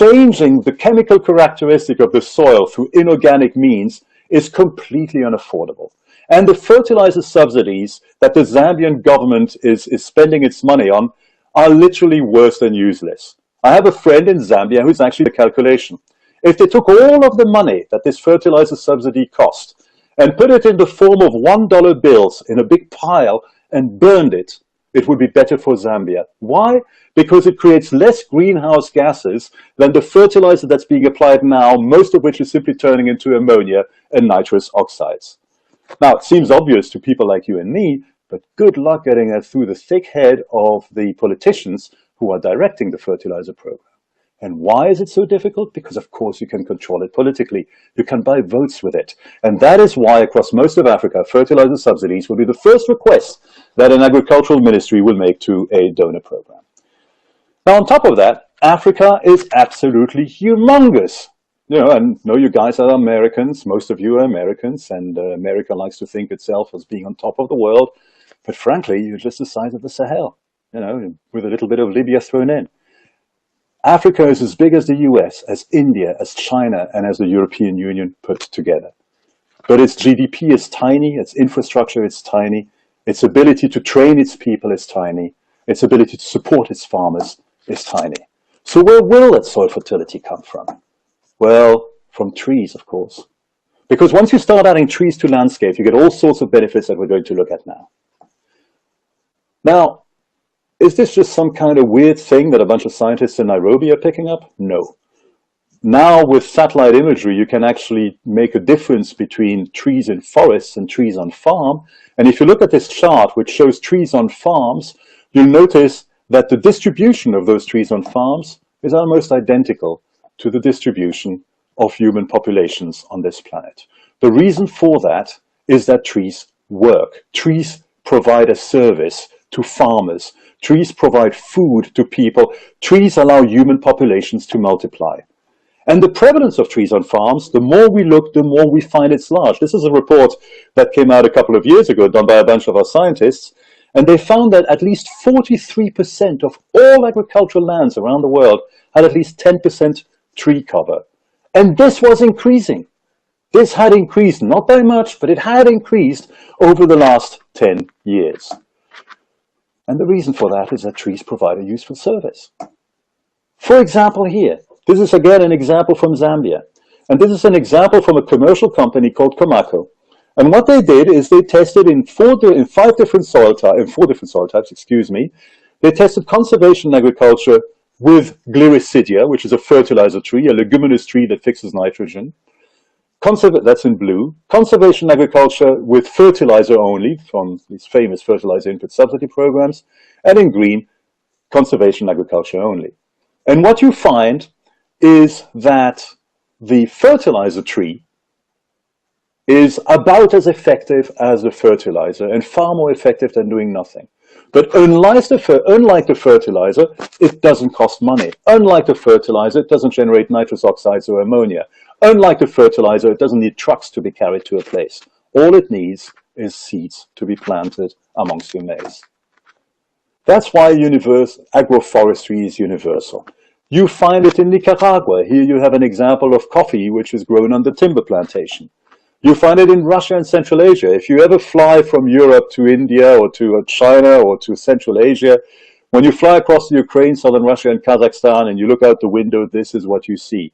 changing the chemical characteristic of the soil through inorganic means is completely unaffordable. And the fertilizer subsidies that the Zambian government is spending its money on are literally worse than useless. I have a friend in Zambia who's actually the calculation. If they took all of the money that this fertilizer subsidy cost and put it in the form of $1 bills in a big pile and burned it, it would be better for Zambia. Why? Because it creates less greenhouse gases than the fertilizer that's being applied now, most of which is simply turning into ammonia and nitrous oxides. Now, it seems obvious to people like you and me, but good luck getting that through the thick head of the politicians who are directing the fertilizer program. And why is it so difficult? Because, of course, you can control it politically. You can buy votes with it. And that is why, across most of Africa, fertilizer subsidies will be the first request that an agricultural ministry will make to a donor program. Now, on top of that, Africa is absolutely humongous. You know, and know you guys are Americans. Most of you are Americans, and America likes to think itself as being on top of the world. But frankly, you're just the size of the Sahel, you know, with a little bit of Libya thrown in. Africa is as big as the US, as India, as China, and as the European Union put together. But its GDP is tiny, its infrastructure is tiny, its ability to train its people is tiny, its ability to support its farmers is tiny. So where will that soil fertility come from? Well, from trees, of course. Because once you start adding trees to landscape, you get all sorts of benefits that we're going to look at now. Now, is this just some kind of weird thing that a bunch of scientists in Nairobi are picking up? No. Now, with satellite imagery, you can actually make a difference between trees in forests and trees on farm. And if you look at this chart, which shows trees on farms, you'll notice that the distribution of those trees on farms is almost identical to the distribution of human populations on this planet. The reason for that is that trees work. Trees provide a service to farmers. Trees provide food to people. Trees allow human populations to multiply. And the prevalence of trees on farms, the more we look, the more we find it's large. This is a report that came out a couple of years ago, done by a bunch of our scientists, and they found that at least 43% of all agricultural lands around the world had at least 10% tree cover. And this was increasing. This had increased, not by much, but it had increased over the last 10 years. And the reason for that is that trees provide a useful service. For example, here, this is again an example from Zambia. And this is an example from a commercial company called Comaco. And what they did is they tested in four different soil types, they tested conservation agriculture with Gliricidia, which is a fertilizer tree, a leguminous tree that fixes nitrogen. That's in blue. Conservation agriculture with fertilizer only, from these famous fertilizer input subsidy programs. And in green, conservation agriculture only. And what you find is that the fertilizer tree is about as effective as the fertilizer and far more effective than doing nothing. But unlike the fertilizer, it doesn't cost money. Unlike the fertilizer, it doesn't generate nitrous oxides or ammonia. Unlike the fertilizer, it doesn't need trucks to be carried to a place. All it needs is seeds to be planted amongst your maize. That's why agroforestry is universal. You find it in Nicaragua. Here you have an example of coffee which is grown on the timber plantation. You find it in Russia and Central Asia. If you ever fly from Europe to India or to China or to Central Asia, when you fly across the Ukraine, southern Russia and Kazakhstan and you look out the window, this is what you see.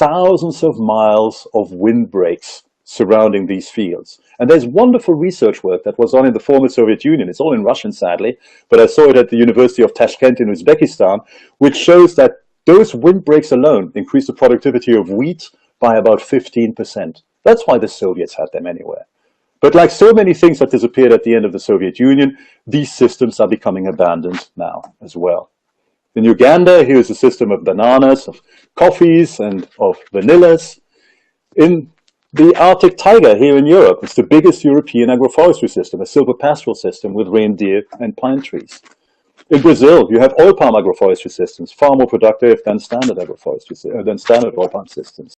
Thousands of miles of windbreaks surrounding these fields. And there's wonderful research work that was done in the former Soviet Union. It's all in Russian, sadly, but I saw it at the University of Tashkent in Uzbekistan, which shows that those windbreaks alone increase the productivity of wheat by about 15%. That's why the Soviets had them anywhere. But like so many things that disappeared at the end of the Soviet Union, these systems are becoming abandoned now as well. In Uganda, here's a system of bananas, of coffees, and of vanillas. In the Arctic taiga here in Europe, it's the biggest European agroforestry system, a silvopastoral system with reindeer and pine trees. In Brazil, you have oil palm agroforestry systems, far more productive than standard oil palm systems.